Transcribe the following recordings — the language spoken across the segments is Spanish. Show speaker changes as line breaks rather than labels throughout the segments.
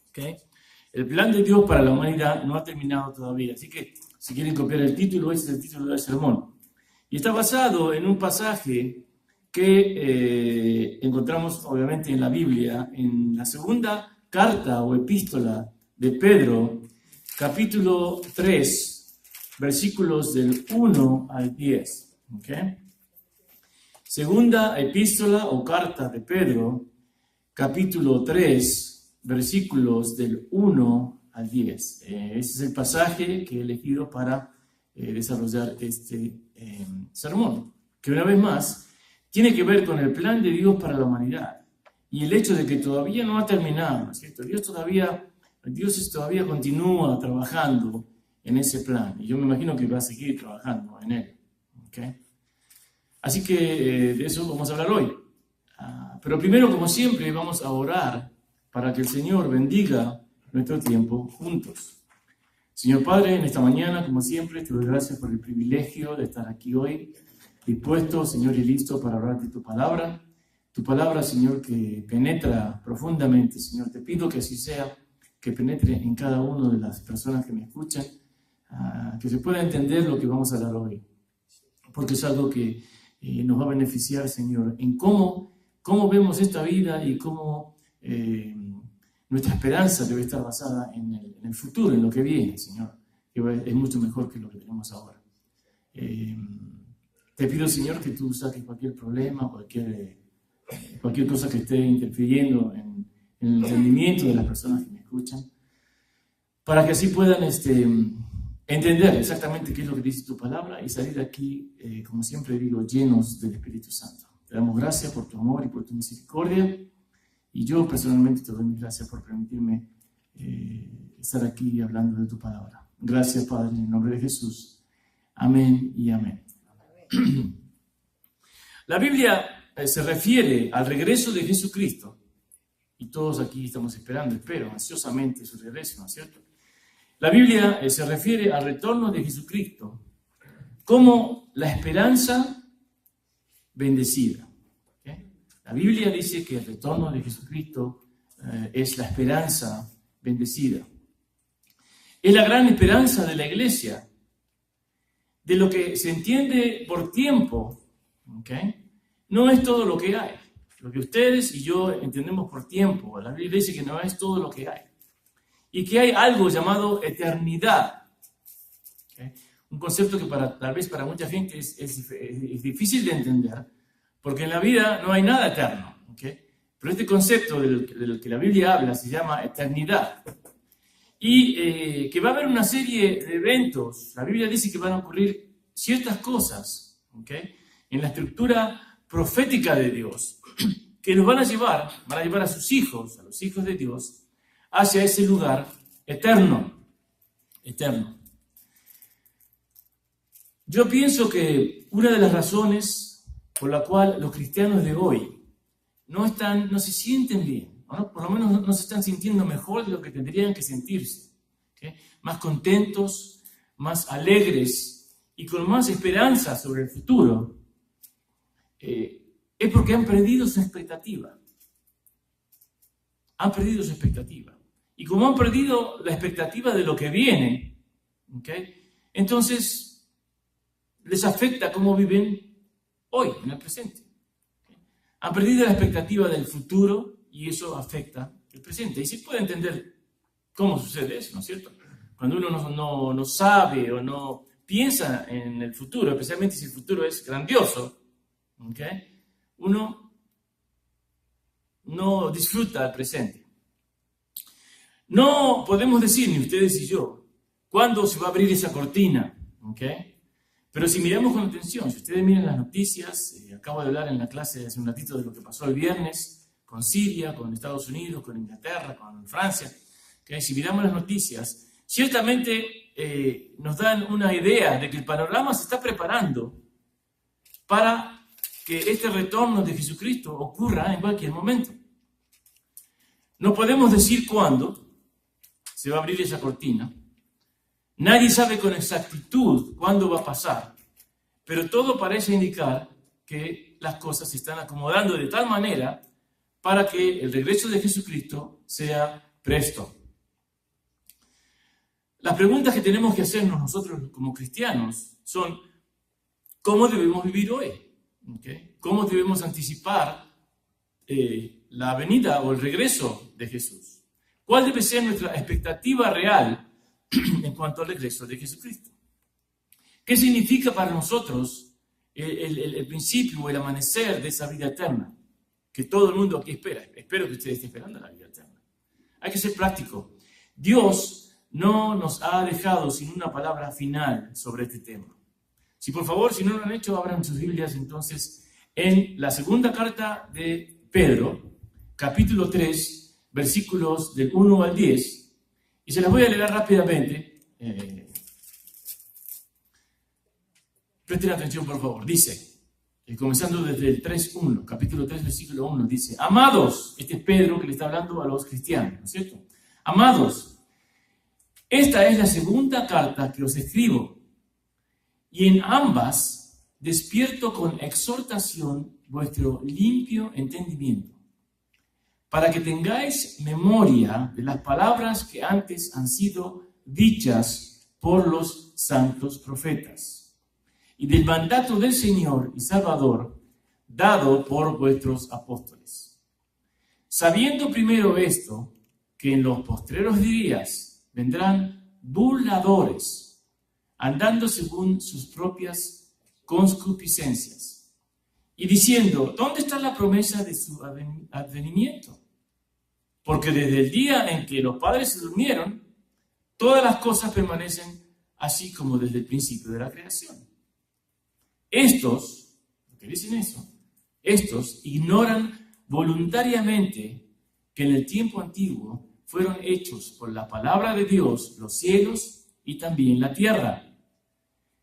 ¿Okay? El plan de Dios para la humanidad no ha terminado todavía. Así que, si quieren copiar el título, ese es el título del sermón. Y está basado en un pasaje que encontramos, obviamente, en la Biblia, en la segunda carta o epístola de Pedro, capítulo 3, versículos del 1 al 10. ¿Okay? Segunda epístola o carta de Pedro, capítulo 3, versículos del 1 al 10. Ese es el pasaje que he elegido para desarrollar este sermón, que una vez más tiene que ver con el plan de Dios para la humanidad y el hecho de que todavía no ha terminado, ¿no es cierto? Dios todavía continúa trabajando en ese plan y yo me imagino que va a seguir trabajando en él. ¿Okay? Así que de eso vamos a hablar hoy. Pero primero, como siempre, vamos a orar para que el Señor bendiga nuestro tiempo juntos. Señor Padre, en esta mañana, como siempre, te doy gracias por el privilegio de estar aquí hoy, dispuesto, Señor, y listo para hablar de tu palabra. Tu palabra, Señor, que penetra profundamente, Señor. Te pido que así sea, que penetre en cada una de las personas que me escuchan, que se pueda entender lo que vamos a hablar hoy. Porque es algo que nos va a beneficiar, Señor, en cómo vemos esta vida y cómo nuestra esperanza debe estar basada en el futuro, en lo que viene, Señor, que es mucho mejor que lo que tenemos ahora. Te pido, Señor, que tú saques cualquier problema, cualquier cosa que esté interfiriendo en el entendimiento de las personas que me escuchan, para que así puedan entender exactamente qué es lo que dice tu palabra y salir de aquí, como siempre digo, llenos del Espíritu Santo. Te damos gracias por tu amor y por tu misericordia. Y yo personalmente te doy mis gracias por permitirme estar aquí hablando de tu palabra. Gracias, Padre, en el nombre de Jesús. Amén y amén. La Biblia se refiere al regreso de Jesucristo. Y todos aquí estamos espero ansiosamente su regreso, ¿no es cierto? La Biblia se refiere al retorno de Jesucristo como la esperanza bendecida. La Biblia dice que el retorno de Jesucristo es la esperanza bendecida. Es la gran esperanza de la iglesia, de lo que se entiende por tiempo. ¿Okay? No es todo lo que hay. Lo que ustedes y yo entendemos por tiempo, la Biblia dice que no es todo lo que hay. Y que hay algo llamado eternidad. ¿Okay? Un concepto que tal vez para mucha gente es difícil de entender, porque en la vida no hay nada eterno, ¿okay? Pero este concepto del que la Biblia habla se llama eternidad. Y que va a haber una serie de eventos. La Biblia dice que van a ocurrir ciertas cosas, ¿okay? En la estructura profética de Dios, que los van a llevar a sus hijos, a los hijos de Dios, hacia ese lugar eterno. Eterno. Yo pienso que una de las razones por la cual los cristianos de hoy no se sienten bien, ¿no? Por lo menos no se están sintiendo mejor de lo que tendrían que sentirse, ¿okay? Más contentos, más alegres y con más esperanza sobre el futuro, es porque han perdido su expectativa. Han perdido su expectativa. Y como han perdido la expectativa de lo que viene, ¿okay? Entonces les afecta cómo viven hoy, en el presente. Han perdido la expectativa del futuro y eso afecta el presente. Y se puede entender cómo sucede eso, ¿no es cierto? Cuando uno no sabe o no piensa en el futuro, especialmente si el futuro es grandioso, ¿okay? Uno no disfruta el presente. No podemos decir, ni ustedes y yo, cuándo se va a abrir esa cortina, ¿okay? Pero si miramos con atención, si ustedes miran las noticias, acabo de hablar en la clase hace un ratito de lo que pasó el viernes con Siria, con Estados Unidos, con Inglaterra, con Francia, ¿okay? Si miramos las noticias, ciertamente nos dan una idea de que el panorama se está preparando para que este retorno de Jesucristo ocurra en cualquier momento. No podemos decir cuándo se va a abrir esa cortina. Nadie sabe con exactitud cuándo va a pasar, pero todo parece indicar que las cosas se están acomodando de tal manera para que el regreso de Jesucristo sea presto. Las preguntas que tenemos que hacernos nosotros como cristianos son, ¿cómo debemos vivir hoy? ¿Okay? ¿Cómo debemos anticipar la venida o el regreso de Jesús? ¿Cuál debe ser nuestra expectativa real en cuanto al regreso de Jesucristo? ¿Qué significa para nosotros el principio o el amanecer de esa vida eterna? Que todo el mundo aquí espera. Espero que ustedes estén esperando la vida eterna. Hay que ser práctico. Dios no nos ha dejado sin una palabra final sobre este tema. Si por favor, si no lo han hecho, abran sus Biblias entonces en la segunda carta de Pedro, capítulo 3, versículos del 1 al 10, y se las voy a leer rápidamente. Presten atención, por favor. Dice, comenzando desde el 3.1, capítulo 3, versículo 1, dice, amados, este es Pedro que le está hablando a los cristianos, ¿no es cierto? Amados, esta es la segunda carta que os escribo, y en ambas despierto con exhortación vuestro limpio entendimiento, para que tengáis memoria de las palabras que antes han sido dichas por los santos profetas, y del mandato del Señor y Salvador dado por vuestros apóstoles. Sabiendo primero esto, que en los postreros días vendrán burladores, andando según sus propias concupiscencias, y diciendo, ¿dónde está la promesa de su advenimiento? Porque desde el día en que los padres se durmieron, todas las cosas permanecen así como desde el principio de la creación. Estos, lo que dicen eso, estos ignoran voluntariamente que en el tiempo antiguo fueron hechos por la palabra de Dios los cielos y también la tierra,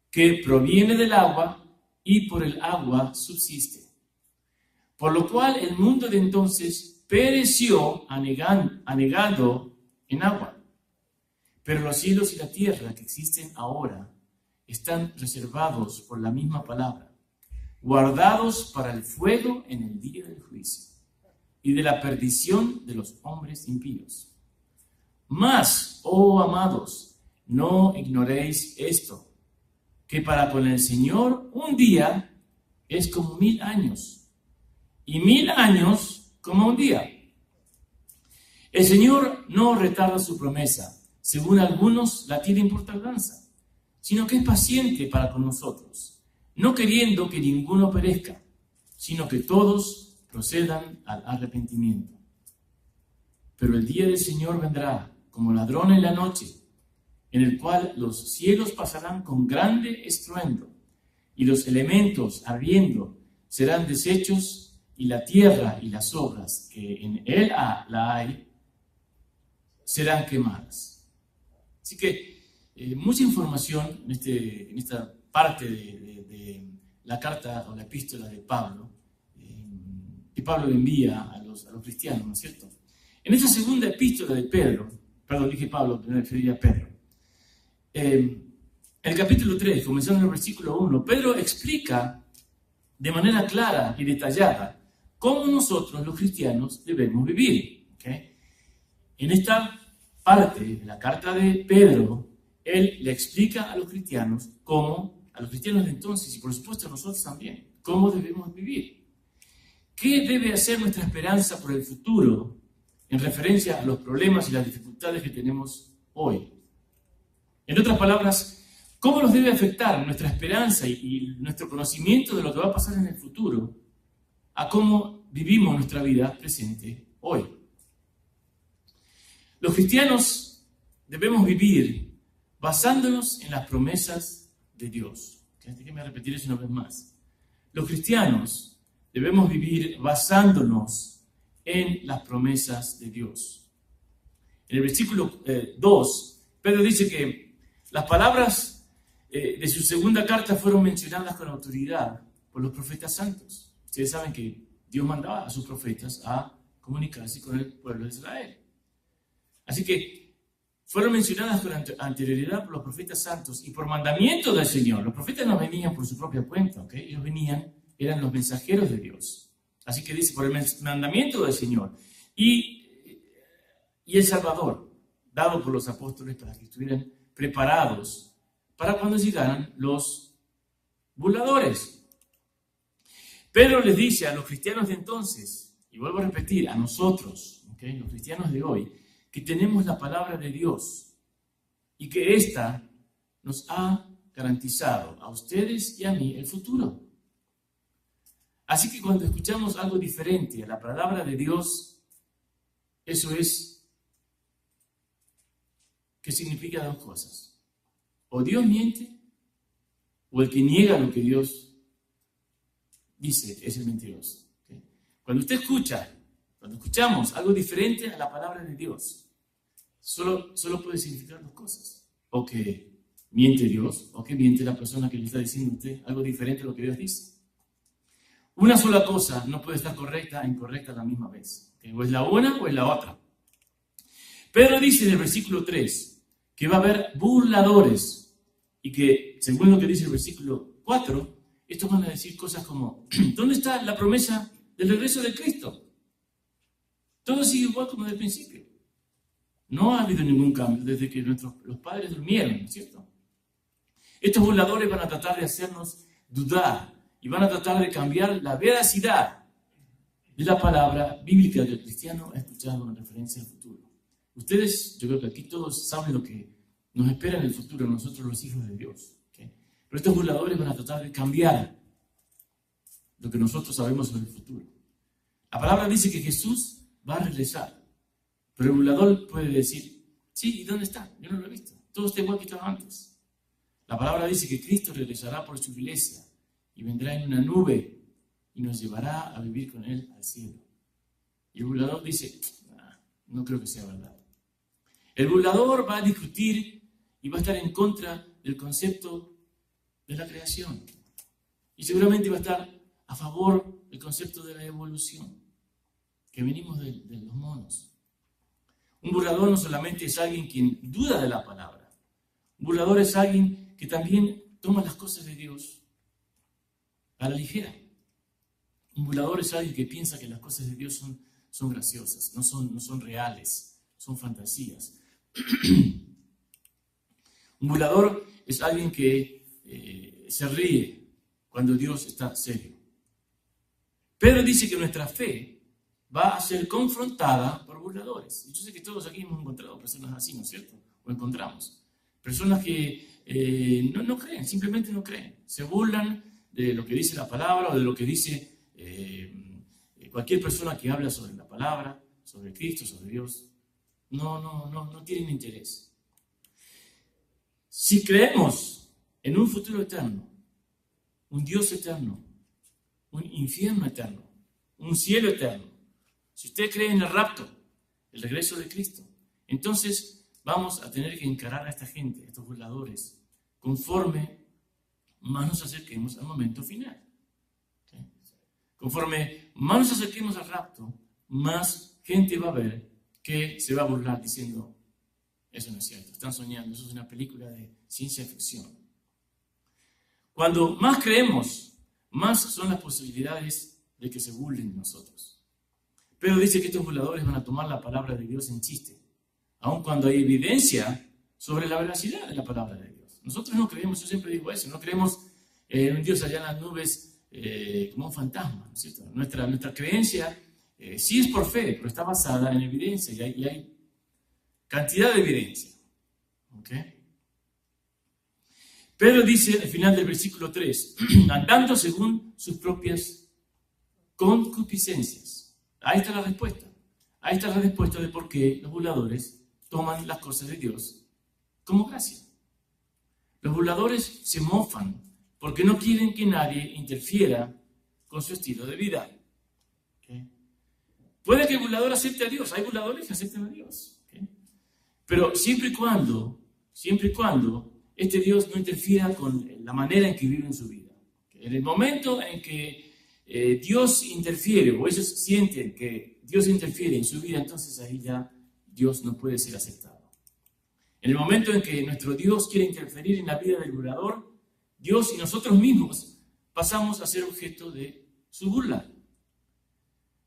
que proviene del agua y por el agua subsiste. Por lo cual el mundo de entonces pereció anegado en agua. Pero los cielos y la tierra que existen ahora están reservados por la misma palabra, guardados para el fuego en el día del juicio y de la perdición de los hombres impíos. Mas, oh amados, no ignoréis esto, que para con el Señor un día es como 1000 años, y 1000 años como un día. El Señor no retarda su promesa, según algunos la tienen por tardanza, sino que es paciente para con nosotros, no queriendo que ninguno perezca, sino que todos procedan al arrepentimiento. Pero el día del Señor vendrá como ladrón en la noche, en el cual los cielos pasarán con grande estruendo, y los elementos ardiendo serán deshechos, y la tierra y las obras que en él la hay serán quemadas. Así que mucha información en esta parte de la carta o la epístola de Pablo, que Pablo envía a los cristianos, ¿no es cierto? En esta segunda epístola de Pedro, perdón, dije Pablo, pero me refería a Pedro. En el capítulo 3, comenzando en el versículo 1, Pedro explica de manera clara y detallada cómo nosotros los cristianos debemos vivir. ¿Okay? En esta parte de la carta de Pedro, él le explica a los cristianos de entonces y por supuesto a nosotros también, cómo debemos vivir. ¿Qué debe hacer nuestra esperanza por el futuro en referencia a los problemas y las dificultades que tenemos hoy? En otras palabras, ¿cómo nos debe afectar nuestra esperanza y nuestro conocimiento de lo que va a pasar en el futuro a cómo vivimos nuestra vida presente hoy? Los cristianos debemos vivir basándonos en las promesas de Dios. Déjenme repetir eso una vez más. Los cristianos debemos vivir basándonos en las promesas de Dios. En el versículo 2, Pedro dice que las palabras de su segunda carta fueron mencionadas con autoridad por los profetas santos. Ustedes saben que Dios mandaba a sus profetas a comunicarse con el pueblo de Israel. Así que fueron mencionadas con anterioridad por los profetas santos y por mandamiento del Señor. Los profetas no venían por su propia cuenta, ¿ok? Ellos eran los mensajeros de Dios. Así que dice, por el mandamiento del Señor y el Salvador, dado por los apóstoles para que estuvieran preparados para cuando llegaran los burladores. Pedro les dice a los cristianos de entonces, y vuelvo a repetir, a nosotros, los cristianos de hoy, que tenemos la palabra de Dios y que ésta nos ha garantizado a ustedes y a mí el futuro. Así que cuando escuchamos algo diferente a la palabra de Dios, eso es que significa dos cosas. O Dios miente, o el que niega lo que Dios dice es el mentiroso. Cuando escuchamos algo diferente a la palabra de Dios, solo puede significar dos cosas. O que miente Dios, o que miente la persona que le está diciendo a usted algo diferente a lo que Dios dice. Una sola cosa no puede estar correcta e incorrecta a la misma vez. O es la una o es la otra. Pedro dice en el versículo 3 que va a haber burladores y que, según lo que dice el versículo 4, estos van a decir cosas como, ¿dónde está la promesa del regreso de Cristo? Todo sigue igual como del principio. No ha habido ningún cambio desde que los padres durmieron, ¿no es cierto? Estos burladores van a tratar de hacernos dudar y van a tratar de cambiar la veracidad de la palabra bíblica que el cristiano ha escuchado en referencia al futuro. Ustedes, yo creo que aquí todos saben lo que nos espera en el futuro, nosotros los hijos de Dios. ¿Okay? Pero estos burladores van a tratar de cambiar lo que nosotros sabemos sobre el futuro. La palabra dice que Jesús va a regresar. Pero el burlador puede decir, sí, ¿y dónde está? Yo no lo he visto. Todo está igual que estaba antes. La palabra dice que Cristo regresará por su iglesia y vendrá en una nube y nos llevará a vivir con Él al cielo. Y el burlador dice, no creo que sea verdad. El burlador va a discutir y va a estar en contra del concepto de la creación. Y seguramente va a estar a favor del concepto de la evolución, que venimos de los monos. Un burlador no solamente es alguien quien duda de la palabra. Un burlador es alguien que también toma las cosas de Dios a la ligera. Un burlador es alguien que piensa que las cosas de Dios son graciosas, no son reales, son fantasías. Un burlador es alguien que se ríe cuando Dios está serio. Pedro dice que nuestra fe va a ser confrontada por burladores. Y yo sé que todos aquí hemos encontrado personas así, ¿no es cierto? O encontramos. Personas que no creen, simplemente no creen. Se burlan de lo que dice la palabra o de lo que dice cualquier persona que habla sobre la palabra, sobre Cristo, sobre Dios. No tienen interés. Si creemos en un futuro eterno, un Dios eterno, un infierno eterno, un cielo eterno, si usted cree en el rapto, el regreso de Cristo, entonces vamos a tener que encarar a esta gente, a estos burladores, conforme más nos acerquemos al momento final. ¿Sí? Conforme más nos acerquemos al rapto, más gente va a ver que se va a burlar diciendo, eso no es cierto, están soñando, eso es una película de ciencia ficción. Cuando más creemos, más son las posibilidades de que se burlen de nosotros. Pedro dice que estos burladores van a tomar la palabra de Dios en chiste, aun cuando hay evidencia sobre la veracidad de la palabra de Dios. Nosotros no creemos, yo siempre digo eso, no creemos en un Dios allá en las nubes como un fantasma, ¿no es cierto? Nuestra creencia sí es por fe, pero está basada en evidencia y hay cantidad de evidencia. ¿Okay? Pedro dice al final del versículo 3, andando según sus propias concupiscencias. Ahí está la respuesta. Ahí está la respuesta de por qué los burladores toman las cosas de Dios como gracia. Los burladores se mofan porque no quieren que nadie interfiera con su estilo de vida. ¿Okay? Puede que el burlador acepte a Dios. Hay burladores que aceptan a Dios. ¿Okay? Pero siempre y cuando este Dios no interfiera con la manera en que viven su vida. ¿Okay? En el momento en que Dios interfiere, o ellos sienten que Dios interfiere en su vida, entonces ahí ya Dios no puede ser aceptado. En el momento en que nuestro Dios quiere interferir en la vida del burlador, Dios y nosotros mismos pasamos a ser objeto de su burla.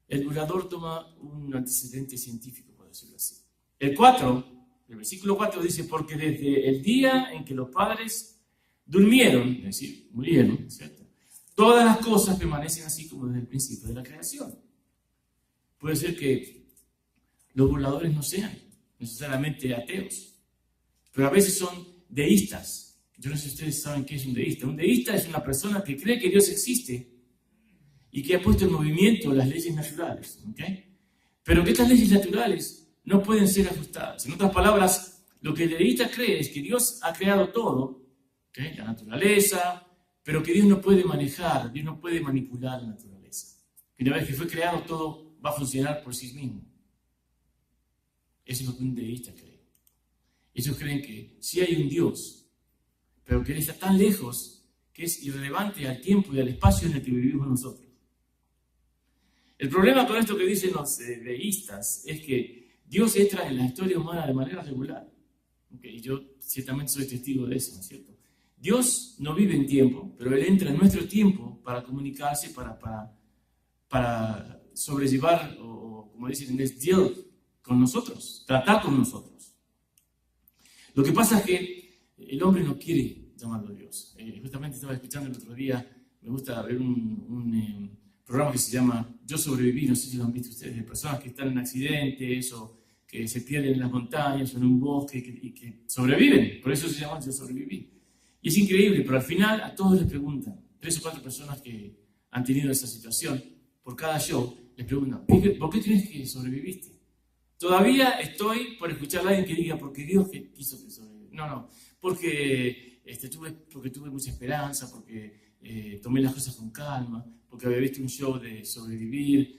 El burlador toma un antecedente científico, por decirlo así. El 4, El versículo 4 dice, porque desde el día en que los padres durmieron, es decir, murieron, ¿cierto? Todas las cosas permanecen así como desde el principio de la creación. Puede ser que los burladores no sean necesariamente ateos, pero a veces son deístas. Yo no sé si ustedes saben qué es un deísta. Un deísta es una persona que cree que Dios existe y que ha puesto en movimiento las leyes naturales, ¿ok? Pero que estas leyes naturales no pueden ser ajustadas. En otras palabras, lo que el deísta cree es que Dios ha creado todo, ¿ok? La naturaleza, pero que Dios no puede manejar, Dios no puede manipular la naturaleza. Que una vez que fue creado, todo va a funcionar por sí mismo. Eso es lo que un deísta cree. Ellos creen que sí hay un Dios, pero que Él está tan lejos que es irrelevante al tiempo y al espacio en el que vivimos nosotros. El problema con esto que dicen los deístas es que Dios entra en la historia humana de manera regular. Okay, yo ciertamente soy testigo de eso, ¿no es cierto? Dios no vive en tiempo, pero Él entra en nuestro tiempo para comunicarse, para sobrellevar, o como dicen en inglés, deal con nosotros, tratar con nosotros. Lo que pasa es que el hombre no quiere llamarlo Dios. Justamente estaba escuchando el otro día, me gusta ver un programa que se llama Yo Sobreviví, no sé si lo han visto ustedes, de personas que están en accidentes o que se pierden en las montañas o en un bosque y que sobreviven, por eso se llama Yo Sobreviví. Y es increíble, pero al final a todos les preguntan, 3 o 4 personas que han tenido esa situación, por cada show, les preguntan, ¿por qué crees que sobreviviste? Todavía estoy por escuchar a alguien que diga, porque Dios quiso que sobreviva. No, porque tuve mucha esperanza, porque tomé las cosas con calma, porque había visto un show de sobrevivir,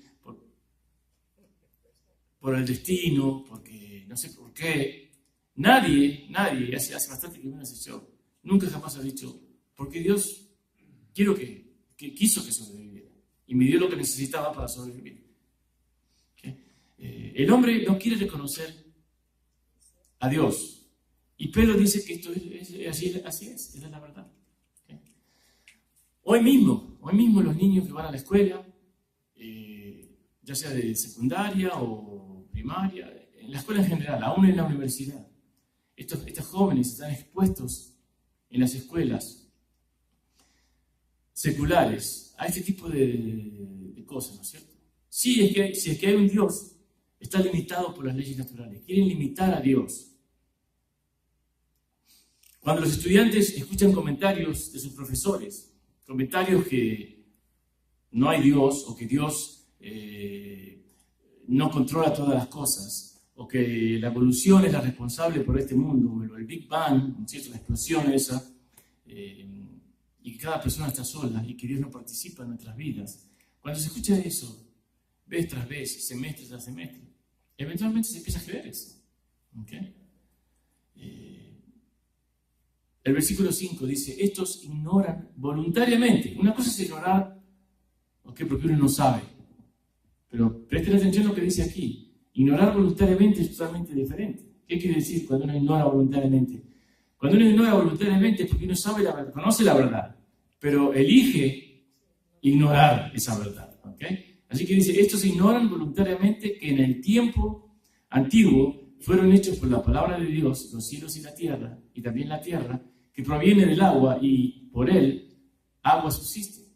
por el destino, porque no sé por qué. Nadie, hace bastante que vino ese show, nunca jamás ha dicho, porque Dios quiso que sobreviviera y me dio lo que necesitaba para sobrevivir. ¿Okay? El hombre no quiere reconocer a Dios. Y Pedro dice que esto así es, esa es la verdad. ¿Okay? Hoy mismo los niños que van a la escuela, ya sea de secundaria o primaria, en la escuela en general, aún en la universidad, estos jóvenes están expuestos en las escuelas seculares a este tipo de cosas, ¿no es cierto? Si es que hay un Dios, está limitado por las leyes naturales. Quieren limitar a Dios. Cuando los estudiantes escuchan comentarios de sus profesores, comentarios que no hay Dios o que Dios no controla todas las cosas, o que la evolución es la responsable por este mundo, o el Big Bang, ¿no es cierto? La explosión esa, y que cada persona está sola y que Dios no participa en nuestras vidas. Cuando se escucha eso, vez tras vez, semestre tras semestre, eventualmente se empieza a creer eso. ¿Okay? El versículo 5 dice, estos ignoran voluntariamente. Una cosa es ignorar, porque uno no sabe. Pero presten atención a lo que dice aquí. Ignorar voluntariamente es totalmente diferente. ¿Qué quiere decir cuando uno ignora voluntariamente? Cuando uno ignora voluntariamente es porque uno sabe la verdad, conoce la verdad, pero elige ignorar esa verdad. ¿Okay? Así que dice, estos ignoran voluntariamente que en el tiempo antiguo fueron hechos por la palabra de Dios los cielos y la tierra, y también la tierra, que proviene del agua, y por él agua subsiste.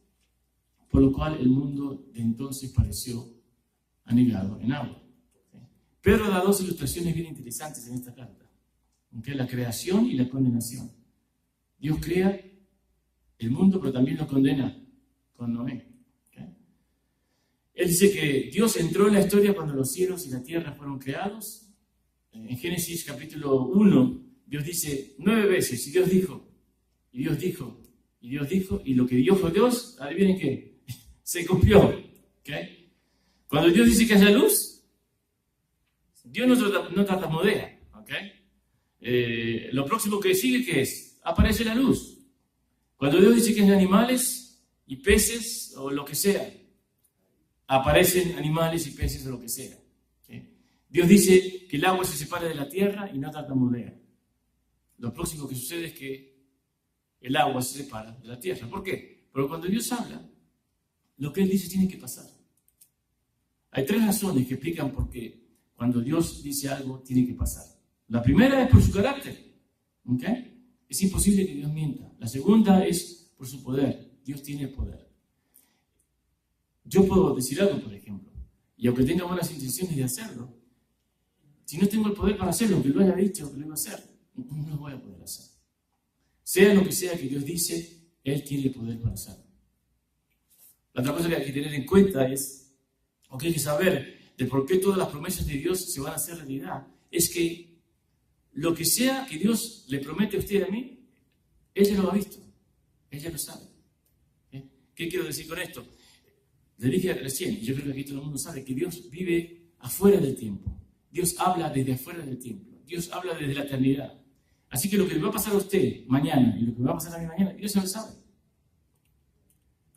Por lo cual el mundo de entonces pareció anegado en agua. Pedro da 2 ilustraciones bien interesantes en esta carta. ¿Okay? La creación y la condenación. Dios crea el mundo, pero también lo condena con Noé. ¿Okay? Él dice que Dios entró en la historia cuando los cielos y la tierra fueron creados. En Génesis capítulo 1, Dios dice 9 veces, y Dios dijo, y Dios dijo, y Dios dijo, y lo que dijo Dios, adivinen qué, se cumplió. ¿Okay? Cuando Dios dice que haya luz, Dios no tartamudea. ¿Okay? Lo próximo que sigue, ¿qué es? Aparece la luz. Cuando Dios dice que hay animales y peces o lo que sea, aparecen animales y peces o lo que sea. ¿Okay? Dios dice que el agua se separa de la tierra y no tartamudea. Lo próximo que sucede es que el agua se separa de la tierra. ¿Por qué? Porque cuando Dios habla, lo que Él dice tiene que pasar. Hay 3 razones que explican por qué cuando Dios dice algo tiene que pasar. La primera es por su carácter. ¿Okay? Es imposible que Dios mienta. La segunda es por su poder. Dios tiene poder. Yo puedo decir algo, por ejemplo, y aunque tenga buenas intenciones de hacerlo, si no tengo el poder para hacerlo, aunque lo haya dicho que lo iba a hacer, no lo voy a poder hacer. Sea lo que sea que Dios dice, Él tiene el poder para hacerlo. La otra cosa que hay que tener en cuenta es, o que hay que saber de por qué todas las promesas de Dios se van a hacer realidad, es que lo que sea que Dios le promete a usted y a mí, Él ya lo ha visto, Él ya lo sabe. ¿Qué quiero decir con esto? Le dije recién, y yo creo que aquí todo el mundo sabe, que Dios vive afuera del tiempo. Dios habla desde afuera del tiempo. Dios habla desde la eternidad. Así que lo que le va a pasar a usted mañana y lo que me va a pasar a mí mañana, Dios ya lo sabe.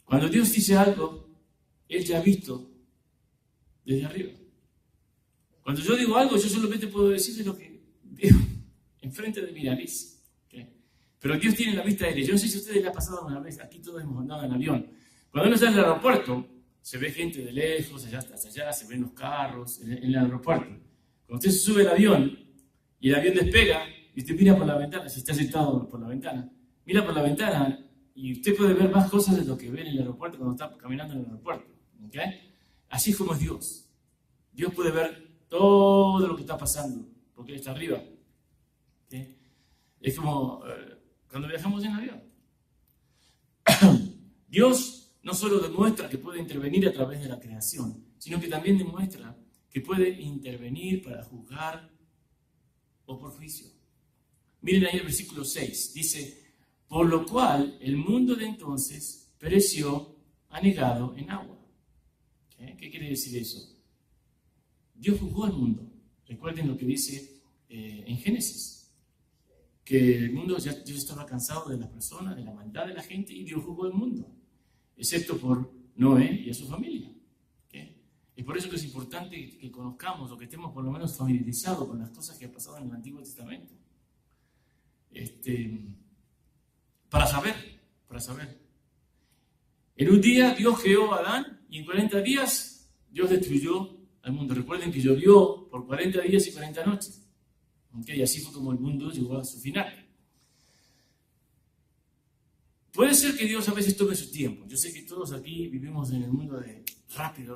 Cuando Dios dice algo, Él ya ha visto desde arriba. Cuando yo digo algo, yo solamente puedo decirle lo que veo enfrente de mi nariz. ¿Okay? Pero Dios tiene la vista aérea. Yo no sé si a ustedes les ha pasado una vez, aquí todos hemos andado en avión. Cuando uno está en el aeropuerto, se ve gente de lejos, allá hasta allá, se ven los carros en el aeropuerto. Cuando usted se sube al avión y el avión despega y usted mira por la ventana, si está sentado por la ventana, mira por la ventana y usted puede ver más cosas de lo que ve en el aeropuerto cuando está caminando en el aeropuerto. ¿Okay? Así es como es Dios. Dios puede ver todo lo que está pasando porque Él está arriba. ¿Okay? Es como cuando viajamos en avión. Dios no solo demuestra que puede intervenir a través de la creación, sino que también demuestra que puede intervenir para juzgar o por juicio. Miren ahí el versículo 6, dice, por lo cual el mundo de entonces pereció anegado en agua. ¿Qué quiere decir eso? Dios juzgó al mundo. Recuerden lo que dice en Génesis, que el mundo Dios estaba cansado de las personas, de la maldad de la gente, y Dios juzgó al mundo, excepto por Noé y a su familia. ¿Okay? Es por eso que es importante que conozcamos o que estemos por lo menos familiarizados con las cosas que han pasado en el Antiguo Testamento. Para saber. En un día Dios creó a Adán y en 40 días Dios destruyó al mundo. Recuerden que llovió por 40 días y 40 noches. ¿Okay? Y así fue como el mundo llegó a su final. Puede ser que Dios a veces tome su tiempo. Yo sé que todos aquí vivimos en el mundo de rápido.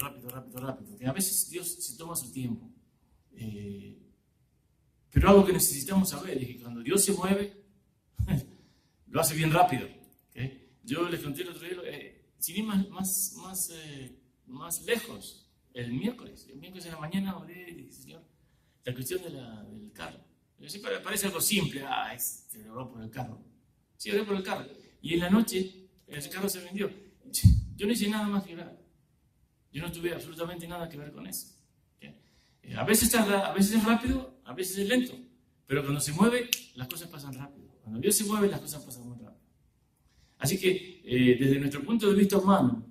Que a veces Dios se toma su tiempo. Pero algo que necesitamos saber es que cuando Dios se mueve, lo hace bien rápido. ¿Okay? Yo les conté el otro día, sin ir más lejos, el miércoles en la mañana oré, Señor, la cuestión del carro. Parece algo simple, oró por el carro. Sí, oré por el carro. Y en la noche, ese carro se vendió. Yo no hice nada más que orar. Yo no tuve absolutamente nada que ver con eso. ¿Okay? A veces es rápido, a veces es lento. Pero cuando se mueve, las cosas pasan rápido. Cuando Dios se mueve, las cosas pasan muy rápido. Así que, desde nuestro punto de vista humano,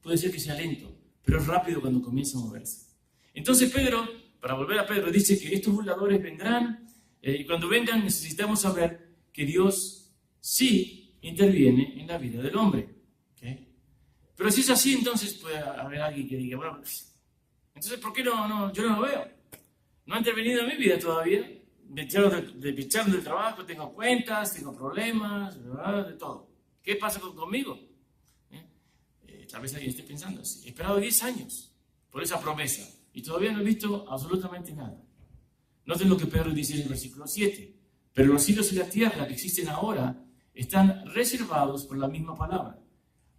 puede ser que sea lento, pero es rápido cuando comienza a moverse. Entonces Pedro, para volver a Pedro, dice que estos burladores vendrán, y cuando vengan necesitamos saber que Dios sí interviene en la vida del hombre. ¿Okay? Pero si es así, entonces puede haber alguien que diga, bueno, entonces ¿por qué yo no lo veo? No ha intervenido en mi vida todavía. Me echaron del trabajo, tengo cuentas, tengo problemas, ¿verdad? De todo. ¿Qué pasa conmigo? Tal vez alguien esté pensando así. He esperado 10 años por esa promesa y todavía no he visto absolutamente nada. Noten lo que Pedro dice en el versículo 7. Pero los cielos y la tierra que existen ahora están reservados por la misma palabra,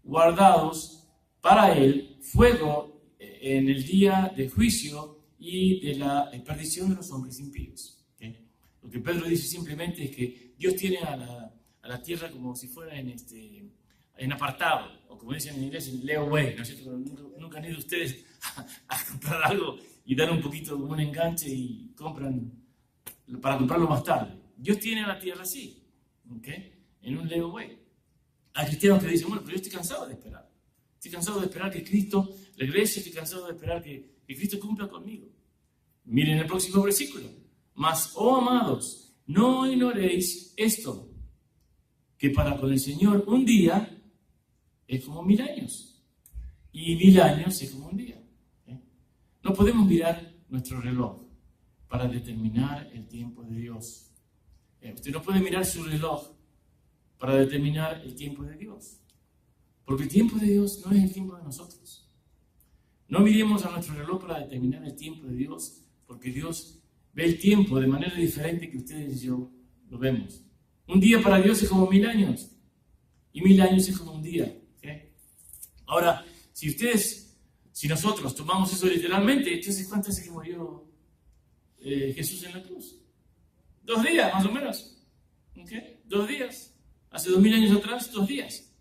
guardados para el fuego en el día de juicio y de la perdición de los hombres impíos. ¿Okay? Lo que Pedro dice simplemente es que Dios tiene a la tierra como si fuera en apartado, o como dicen en inglés, en layaway, ¿no es cierto? Nunca han ido ustedes a comprar algo y dan un poquito como un enganche y compran para comprarlo más tarde. Dios tiene a la tierra así, ¿okay? En un layaway. Hay cristianos que dicen, bueno, pero yo estoy cansado de esperar. Estoy cansado de esperar que Cristo regrese, estoy cansado de esperar que Cristo cumpla conmigo. Miren el próximo versículo. Mas, oh amados, no ignoréis esto, que para con el Señor un día es como 1000 años, y 1000 años es como un día. No podemos mirar nuestro reloj para determinar el tiempo de Dios. Usted no puede mirar su reloj para determinar el tiempo de Dios, porque el tiempo de Dios no es el tiempo de nosotros. No miremos a nuestro reloj para determinar el tiempo de Dios, porque Dios ve el tiempo de manera diferente que ustedes y yo lo vemos. Un día para Dios es como 1000 años, y 1000 años es como un día. ¿Okay? Ahora, si nosotros tomamos eso literalmente, entonces ¿cuánto hace que murió Jesús en la cruz? 2 días, más o menos. ¿Okay? 2 días. Hace 2000 años atrás, 2 días.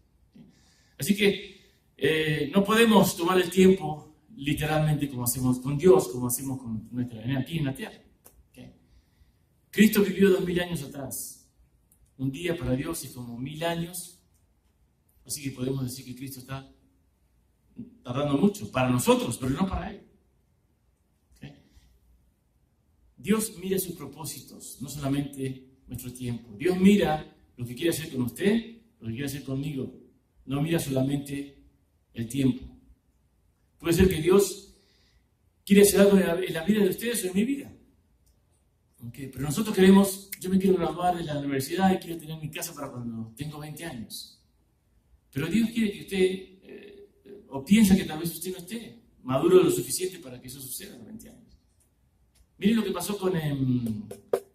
Así que no podemos tomar el tiempo literalmente como hacemos con Dios, como hacemos con aquí en la tierra. ¿Okay? Cristo vivió 2000 años atrás. Un día para Dios es como 1000 años. Así que podemos decir que Cristo está tardando mucho para nosotros, pero no para Él. ¿Okay? Dios mira sus propósitos, no solamente nuestro tiempo. Dios mira lo que quiere hacer con usted, lo que quiere hacer conmigo. No mira solamente el tiempo. Puede ser que Dios quiere hacer algo en la vida de ustedes o en mi vida. Okay, pero nosotros queremos, yo me quiero graduar de la universidad y quiero tener mi casa para cuando tengo 20 años. Pero Dios quiere que usted, o piensa que tal vez usted no esté maduro lo suficiente para que eso suceda a los 20 años. Miren lo que pasó con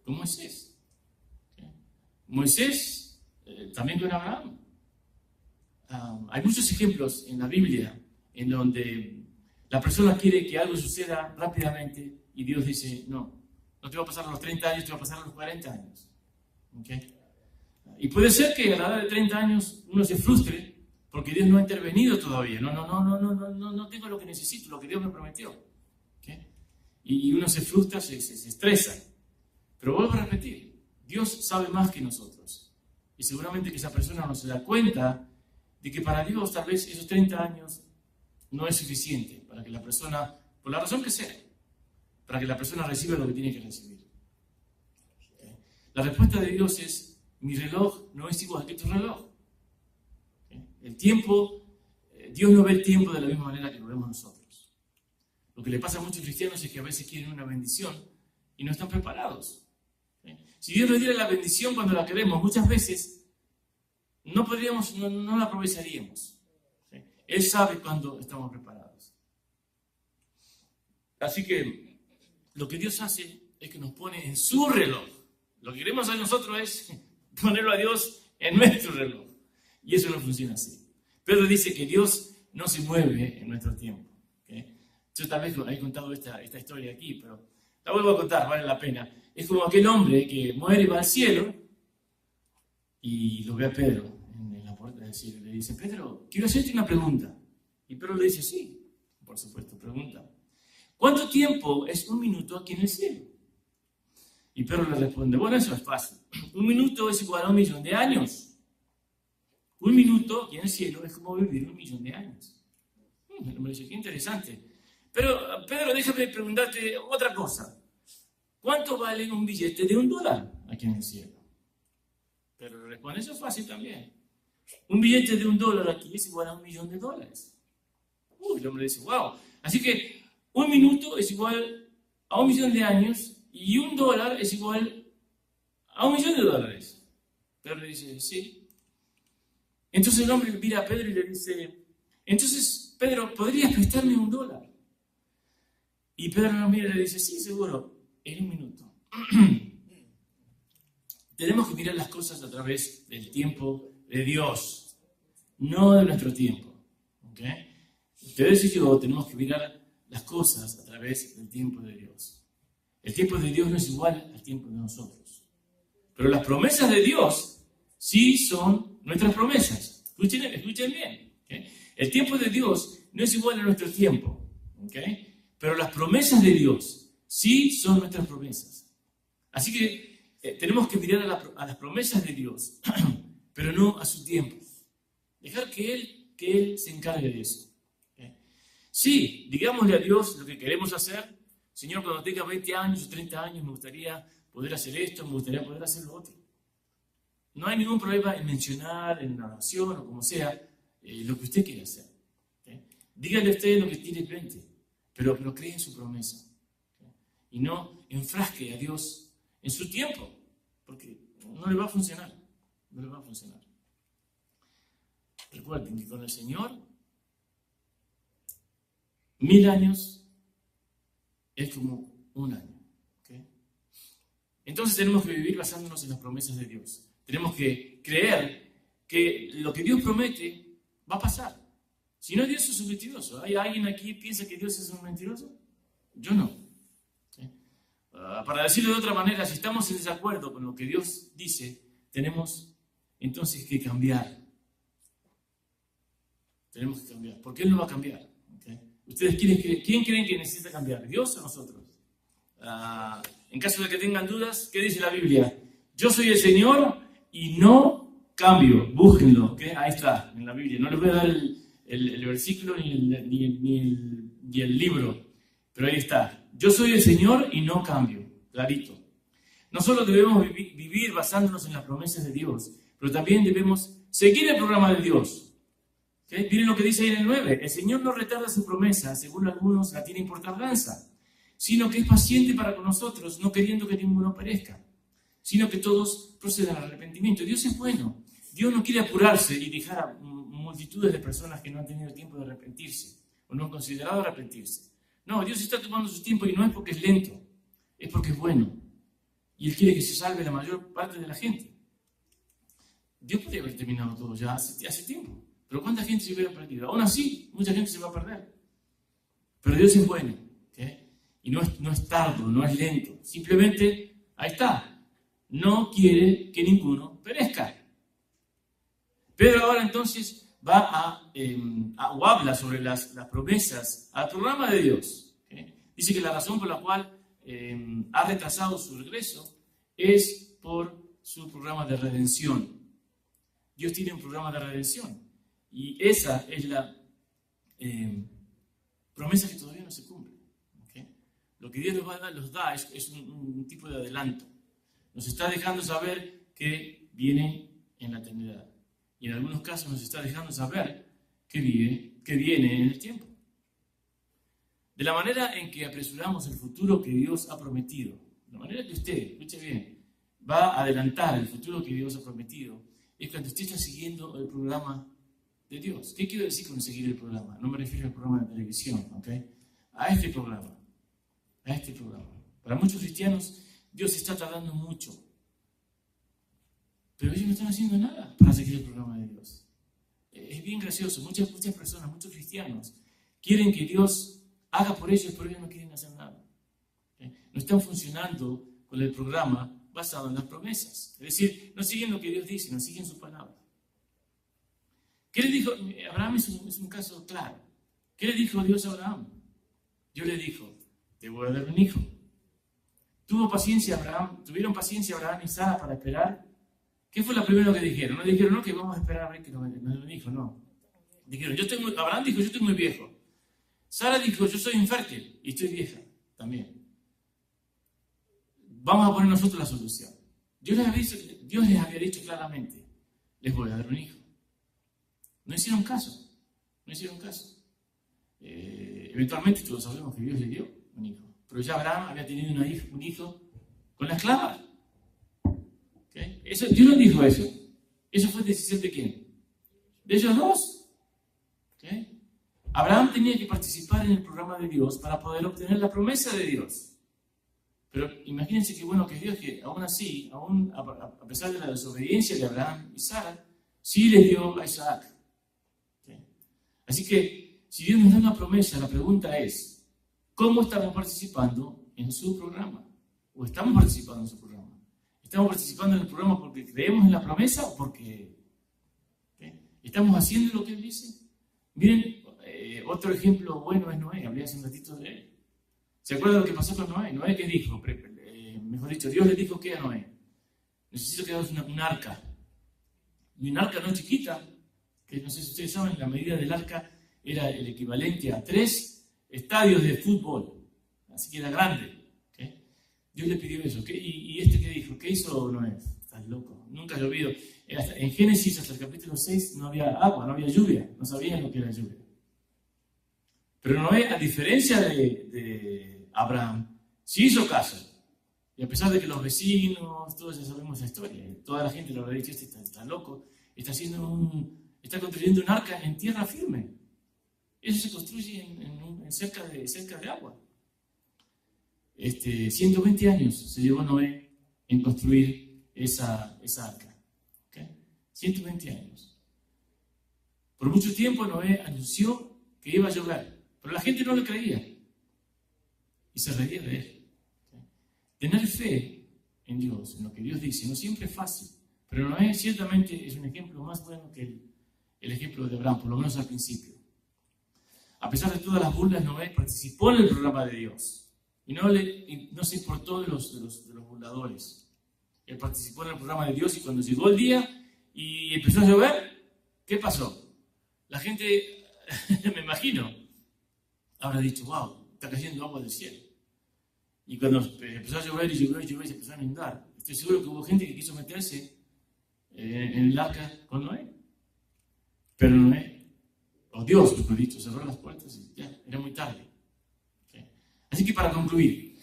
Moisés. Okay. Moisés, también con Abraham. Hay muchos ejemplos en la Biblia en donde la persona quiere que algo suceda rápidamente y Dios dice, no te va a pasar a los 30 años, te va a pasar a los 40 años. ¿Okay? Y puede ser que a la edad de 30 años uno se frustre porque Dios no ha intervenido todavía. No tengo lo que necesito, lo que Dios me prometió. ¿Okay? Y uno se frustra, se estresa. Pero vuelvo a repetir, Dios sabe más que nosotros. Y seguramente que esa persona no se da cuenta de que para Dios tal vez esos 30 años no es suficiente para que la persona, por la razón que sea, para que la persona reciba lo que tiene que recibir. ¿Okay? La respuesta de Dios es, mi reloj no es igual que tu reloj. ¿Okay? El tiempo, Dios no ve el tiempo de la misma manera que lo vemos nosotros. Lo que le pasa a muchos cristianos es que a veces quieren una bendición y no están preparados. ¿Okay? Si Dios nos diera la bendición cuando la queremos, muchas veces no la aprovecharíamos. ¿Okay? Él sabe cuándo estamos preparados. Así que lo que Dios hace es que nos pone en su reloj. Lo que queremos hacer nosotros es ponerlo a Dios en nuestro reloj. Y eso no funciona así. Pedro dice que Dios no se mueve en nuestro tiempo. ¿Okay? Yo tal vez he contado esta historia aquí, pero la vuelvo a contar, vale la pena. Es como aquel hombre que muere y va al cielo y lo ve a Pedro en la puerta del cielo y le dice, Pedro, quiero hacerte una pregunta. Y Pedro le dice, sí, por supuesto, pregunta. ¿Cuánto tiempo es 1 minuto aquí en el cielo? Y Pedro le responde, bueno, eso es fácil. 1 minuto es igual a 1.000.000 de años. 1 minuto aquí en el cielo es como vivir 1.000.000 de años. Me dice, qué interesante. Pero, Pedro, déjame preguntarte otra cosa. ¿Cuánto vale un billete de $1 aquí en el cielo? Pedro le responde, eso es fácil también. Un billete de $1 aquí es igual a $1.000.000. El hombre dice, wow. Así que 1 minuto es igual a 1.000.000 de años y $1 es igual a $1.000.000. Pedro le dice, sí. Entonces el hombre mira a Pedro y le dice, entonces, Pedro, ¿podrías prestarme $1? Y Pedro lo mira y le dice, sí, seguro, en 1 minuto. Tenemos que mirar las cosas a través del tiempo de Dios, no de nuestro tiempo. ¿Okay? Ustedes y yo tenemos que mirar las cosas a través del tiempo de Dios. El tiempo de Dios no es igual al tiempo de nosotros. Pero las promesas de Dios sí son nuestras promesas. Escuchen bien. ¿Okay? El tiempo de Dios no es igual a nuestro tiempo. ¿Okay? Pero las promesas de Dios sí son nuestras promesas. Así que tenemos que mirar a las promesas de Dios, pero no a su tiempo. Dejar que Él se encargue de eso. Sí, digámosle a Dios lo que queremos hacer. Señor, cuando tenga 20 años o 30 años me gustaría poder hacer esto, me gustaría poder hacer lo otro. No hay ningún problema en mencionar en la oración o como sea lo que usted quiere hacer. ¿Okay? Dígale a usted lo que tiene en mente, pero cree en su promesa. ¿Okay? y no enfrasque a Dios en su tiempo, porque no le va a funcionar, no le va a funcionar. Recuerden que con el Señor 1000 años es como un año. ¿Okay? Entonces tenemos que vivir basándonos en las promesas de Dios. Tenemos que creer que lo que Dios promete va a pasar. Si no, Dios es un mentiroso. ¿Hay alguien aquí que piensa que Dios es un mentiroso? Yo no. ¿Okay? Para decirlo de otra manera, si estamos en desacuerdo con lo que Dios dice, tenemos entonces que cambiar. Tenemos que cambiar, porque Él no va a cambiar. ¿Okay? ¿Ustedes quién creen que necesita cambiar? ¿Dios o nosotros? En caso de que tengan dudas, ¿qué dice la Biblia? Yo soy el Señor y no cambio. Búsquenlo, ¿okay? Ahí está, en la Biblia. No les voy a dar el versículo ni el libro, pero ahí está. Yo soy el Señor y no cambio. Clarito. No solo debemos vivir basándonos en las promesas de Dios, pero también debemos seguir el programa de Dios. ¿Okay? Miren lo que dice ahí en el 9. El Señor no retarda su promesa, según algunos la tienen por tardanza, sino que es paciente para con nosotros, no queriendo que ninguno perezca, sino que todos procedan al arrepentimiento. Dios es bueno. Dios no quiere apurarse y dejar a multitudes de personas que no han tenido tiempo de arrepentirse o no han considerado arrepentirse. No, Dios está tomando su tiempo y no es porque es lento, es porque es bueno. Y Él quiere que se salve la mayor parte de la gente. Dios podría haber terminado todo ya hace tiempo. Pero ¿cuánta gente se hubiera perdido? Aún así, mucha gente se va a perder. Pero Dios es bueno. ¿Okay? Y no es tardo, no es lento. Simplemente, ahí está. No quiere que ninguno perezca. Pedro ahora entonces va o habla sobre las promesas al programa de Dios. ¿Okay? Dice que la razón por la cual ha retrasado su regreso es por su programa de redención. Dios tiene un programa de redención. Y esa es la promesa que todavía no se cumple. ¿Okay? Lo que Dios nos da es un tipo de adelanto. Nos está dejando saber que viene en la eternidad. Y en algunos casos nos está dejando saber que viene en el tiempo. De la manera en que apresuramos el futuro que Dios ha prometido, de la manera que usted, escuche bien, va a adelantar el futuro que Dios ha prometido, es cuando usted está siguiendo el programa de Dios. ¿Qué quiero decir con seguir el programa? No me refiero al programa de televisión, ¿ok? A este programa. A este programa. Para muchos cristianos, Dios está tardando mucho. Pero ellos no están haciendo nada para seguir el programa de Dios. Es bien gracioso. Muchas personas, muchos cristianos, quieren que Dios haga por ellos, pero ellos no quieren hacer nada. ¿Okay? No están funcionando con el programa basado en las promesas. Es decir, no siguen lo que Dios dice, no siguen su palabra. ¿Qué le dijo? Abraham es un caso claro. ¿Qué le dijo Dios a Abraham? Dios le dijo, te voy a dar un hijo. ¿Tuvieron paciencia Abraham y Sara para esperar? ¿Qué fue lo primero que dijeron? No dijeron, no, que vamos a esperar a ver que nos dé un hijo, no. Dijeron, Abraham dijo, yo estoy muy viejo. Sara dijo, yo soy infértil y estoy vieja también. Vamos a poner nosotros la solución. Dios les había dicho claramente, les voy a dar un hijo. No hicieron caso. Eventualmente todos sabemos que Dios le dio un hijo. Pero ya Abraham había tenido un hijo con la esclava. ¿Okay? Dios no dijo eso. ¿Eso fue decisión de quién? De ellos dos. ¿Okay? Abraham tenía que participar en el programa de Dios para poder obtener la promesa de Dios. Pero imagínense qué bueno que es Dios, que aún así, a pesar de la desobediencia de Abraham y Sara, sí les dio a Isaac. ¿Okay? Así que, si Dios nos da una promesa, la pregunta es, ¿cómo estamos participando en su programa? ¿O estamos participando en su programa? ¿Estamos participando en el programa porque creemos en la promesa o porque estamos haciendo lo que Él dice? Miren, otro ejemplo bueno es Noé. Hablé hace un ratito de él. ¿Se acuerdan lo que pasó con Noé? Noé, ¿qué dijo? Mejor dicho, Dios le dijo ¿qué a Noé? Necesito que hagas un arca. Y un arca no chiquita, que no sé si ustedes saben, la medida del arca era el equivalente a 3 estadios de fútbol. Así que era grande. ¿Okay? Dios le pidió eso. ¿Y qué dijo? ¿Qué hizo Noé? Estás loco. Nunca ha llovido. En Génesis, hasta el capítulo 6, no había agua, no había lluvia. No sabían lo que era lluvia. Pero Noé, a diferencia de Abraham, Si hizo caso, y a pesar de que los vecinos, todos ya sabemos la historia, toda la gente le habrá dicho, está loco, está construyendo un arca en tierra firme. Eso se construye cerca de agua. 120 años se llevó Noé en construir esa arca. ¿Okay? 120 años. Por mucho tiempo Noé anunció que iba a llover, pero la gente no le creía y se reía de él. ¿Okay? Tener fe en Dios, en lo que Dios dice, no siempre es fácil, pero Noé ciertamente es un ejemplo más bueno que el ejemplo de Abraham, por lo menos al principio. A pesar de todas las burlas, Noé participó en el programa de Dios y no se importó de los burladores. Él participó en el programa de Dios y cuando llegó el día y empezó a llover, ¿qué pasó? La gente, me imagino, habrá dicho, wow, está cayendo agua del cielo. Y cuando empezó a llover y llovió y se empezó a inundar, estoy seguro que hubo gente que quiso meterse en el arca con Noé. Pero Noé, o Dios, mejor dicho, cerró las puertas y ya, era muy tarde. ¿Okay? Así que para concluir,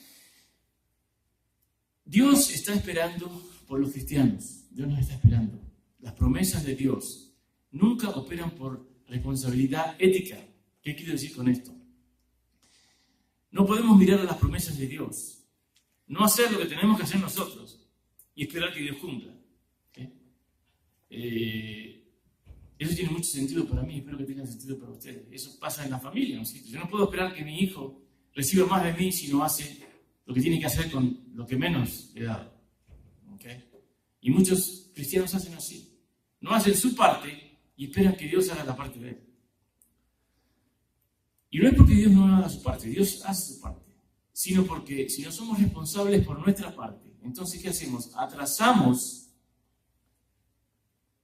Dios está esperando por los cristianos. Dios nos está esperando. Las promesas de Dios nunca operan por responsabilidad ética. ¿Qué quiero decir con esto? No podemos mirar a las promesas de Dios, no hacer lo que tenemos que hacer nosotros y esperar que Dios cumpla. ¿Okay? Eso tiene mucho sentido para mí, espero que tenga sentido para ustedes. Eso pasa en la familia, ¿no es cierto? Yo no puedo esperar que mi hijo reciba más de mí si no hace lo que tiene que hacer con lo que menos le he dado. ¿Okay? Y muchos cristianos hacen así. No hacen su parte y esperan que Dios haga la parte de él. Y no es porque Dios no haga su parte, Dios hace su parte, sino porque si no somos responsables por nuestra parte, entonces ¿qué hacemos? Atrasamos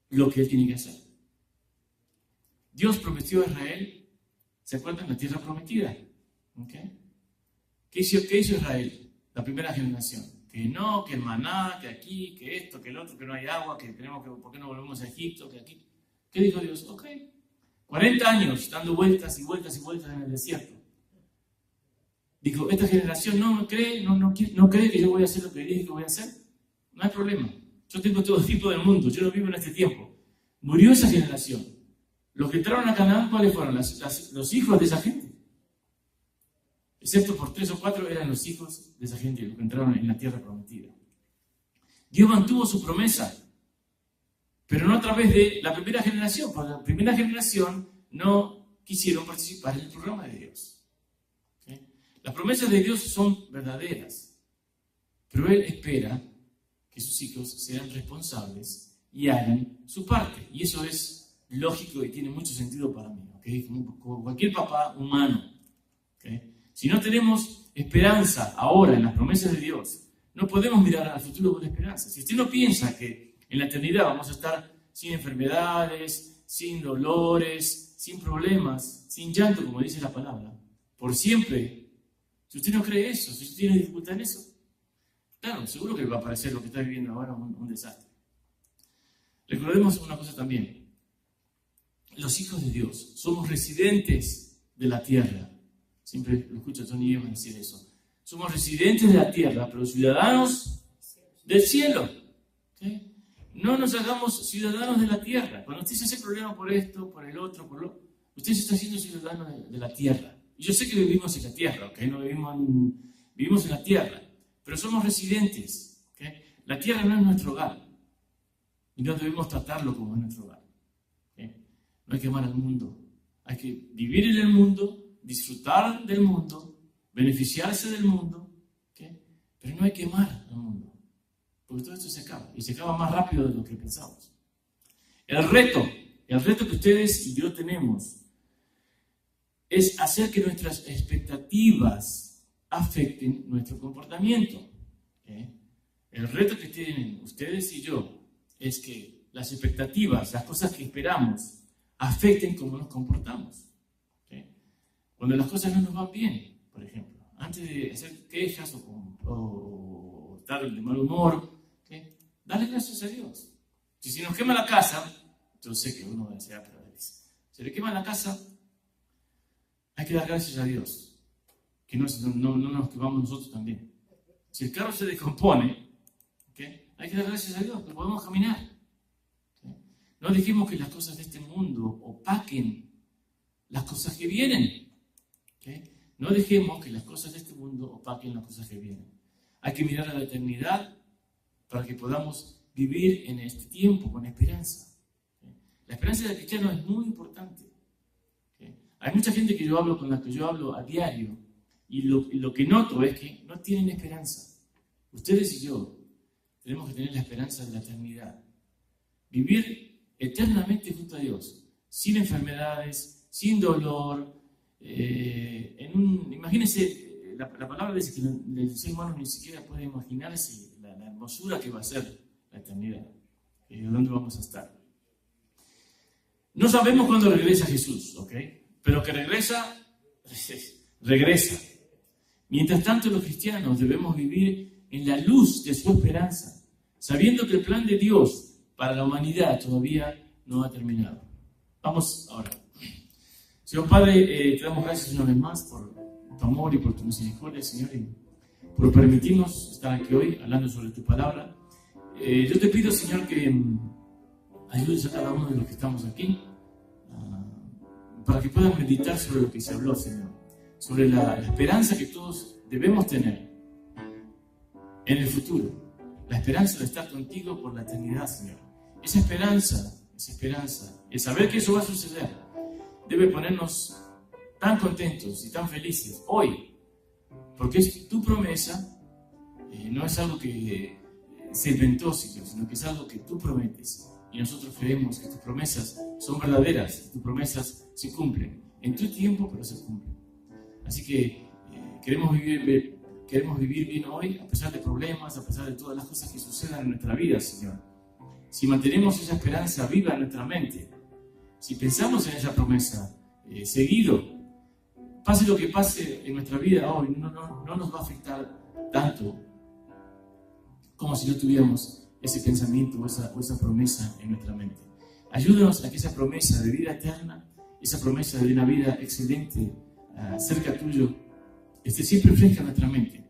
lo que Él tiene que hacer. Dios prometió a Israel, ¿se acuerdan? La tierra prometida. ¿Okay? ¿Qué hizo Israel? La primera generación. Que no, que el maná, que aquí, que esto, que el otro, que no hay agua, que tenemos que, ¿por qué no volvemos a Egipto? Que aquí. ¿Qué dijo Dios? Ok. 40 años dando vueltas y vueltas y vueltas en el desierto. Dijo, esta generación no cree que yo voy a hacer lo que dije que voy a hacer. No hay problema. Yo tengo todo tipo del mundo, yo no vivo en este tiempo. Murió esa generación. Los que entraron a Canaán, ¿cuáles fueron? Los hijos de esa gente. Excepto por 3 o 4 eran los hijos de esa gente, los que entraron en la tierra prometida. Dios mantuvo su promesa, pero no a través de la primera generación, porque la primera generación no quisieron participar en el programa de Dios. ¿Okay? Las promesas de Dios son verdaderas, pero Él espera que sus hijos sean responsables y hagan su parte. Y eso es lógico y tiene mucho sentido para mí, ¿okay? Como cualquier papá humano. ¿Okay? Si no tenemos esperanza ahora en las promesas de Dios, no podemos mirar al futuro con esperanza. Si usted no piensa que en la eternidad vamos a estar sin enfermedades, sin dolores, sin problemas, sin llanto, como dice la palabra, por siempre, si usted no cree eso, si usted tiene dificultad en eso, claro, seguro que va a parecer lo que está viviendo ahora un desastre. Recordemos una cosa también. Los hijos de Dios somos residentes de la tierra. Siempre lo escucho a Tony Evans decir eso. Somos residentes de la tierra, pero ciudadanos del cielo. ¿Okay? No nos hagamos ciudadanos de la tierra. Cuando usted se hace problema por esto, por el otro, usted se está haciendo ciudadano de la tierra. Y yo sé que vivimos en la tierra, ¿okay? No vivimos en la tierra, pero somos residentes. ¿Okay? La tierra no es nuestro hogar. Y no debemos tratarlo como nuestro hogar. ¿Okay? No hay que amar al mundo. Hay que vivir en el mundo, disfrutar del mundo, beneficiarse del mundo, ¿okay? Pero no hay que amar al mundo, porque todo esto se acaba, y se acaba más rápido de lo que pensamos. El reto que ustedes y yo tenemos es hacer que nuestras expectativas afecten nuestro comportamiento. ¿Okay? El reto que tienen ustedes y yo es que las expectativas, las cosas que esperamos, afecten cómo nos comportamos. Cuando las cosas no nos van bien, por ejemplo, antes de hacer quejas o estar de mal humor, ¿okay? Dale gracias a Dios. Si se nos quema la casa, yo sé que uno desea, pero a veces, se le quema la casa, hay que dar gracias a Dios que no nos quemamos nosotros también. Si el carro se descompone, ¿okay?, hay que dar gracias a Dios que podemos caminar. ¿Okay? No dejemos que las cosas de este mundo opaquen las cosas que vienen. ¿Okay? No dejemos que las cosas de este mundo opaquen las cosas que vienen. Hay que mirar a la eternidad para que podamos vivir en este tiempo con esperanza. ¿Okay? La esperanza del cristiano es muy importante. ¿Okay? Hay mucha gente que yo hablo, con la que yo hablo a diario, y lo que noto es que no tienen esperanza. Ustedes y yo tenemos que tener la esperanza de la eternidad. Vivir eternamente junto a Dios, sin enfermedades, sin dolor. Imagínense, la palabra dice que el ser humano ni siquiera puede imaginarse la hermosura que va a ser la eternidad. ¿Dónde vamos a estar? No sabemos cuándo regresa Jesús, ¿ok? Pero que regresa, regresa. Mientras tanto, los cristianos debemos vivir en la luz de su esperanza, sabiendo que el plan de Dios para la humanidad todavía no ha terminado. Vamos ahora. Señor Padre, te damos gracias una vez más por tu amor y por tu misericordia, Señor, y por permitirnos estar aquí hoy hablando sobre tu palabra. Yo te pido, Señor, que ayudes a cada uno de los que estamos aquí para que puedan meditar sobre lo que se habló, Señor, sobre la esperanza que todos debemos tener en el futuro, la esperanza de estar contigo por la eternidad, Señor. Esa esperanza, el saber que eso va a suceder, debe ponernos tan contentos y tan felices hoy, porque es tu promesa, no es algo que se inventó, Señor, sino que es algo que tú prometes, y nosotros creemos que tus promesas son verdaderas, tus promesas se cumplen en tu tiempo, pero se cumplen. Así que queremos vivir bien hoy, a pesar de problemas, a pesar de todas las cosas que sucedan en nuestra vida, Señor. Si mantenemos esa esperanza viva en nuestra mente, si pensamos en esa promesa seguido, pase lo que pase en nuestra vida hoy, no nos va a afectar tanto como si no tuviéramos ese pensamiento o esa promesa en nuestra mente. Ayúdanos a que esa promesa de vida eterna, esa promesa de una vida excelente cerca tuyo, esté siempre fresca en nuestra mente,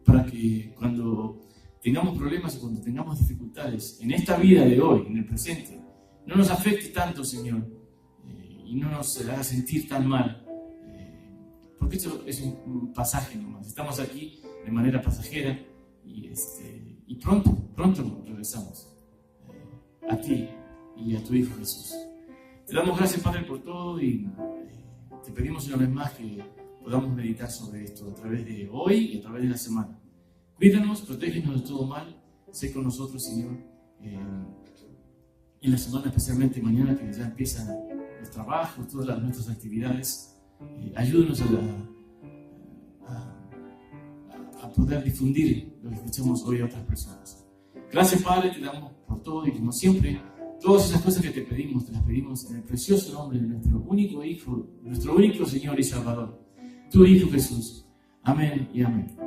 para que cuando tengamos problemas o cuando tengamos dificultades en esta vida de hoy, en el presente, no nos afecte tanto, Señor, y no nos haga sentir tan mal, porque esto es un pasaje nomás. Estamos aquí de manera pasajera y pronto regresamos a ti y a tu Hijo Jesús. Te damos gracias, Padre, por todo, y te pedimos una vez más que podamos meditar sobre esto a través de hoy y a través de la semana. Cuídanos, protégenos de todo mal, sé con nosotros, Señor, en la semana, especialmente mañana, que ya empiezan los trabajos, todas nuestras actividades. Ayúdanos a poder difundir lo que escuchamos hoy a otras personas. Gracias, Padre, te damos por todo, y como siempre, todas esas cosas que te pedimos, te las pedimos en el precioso nombre de nuestro único Hijo, nuestro único Señor y Salvador, tu Hijo Jesús. Amén y amén.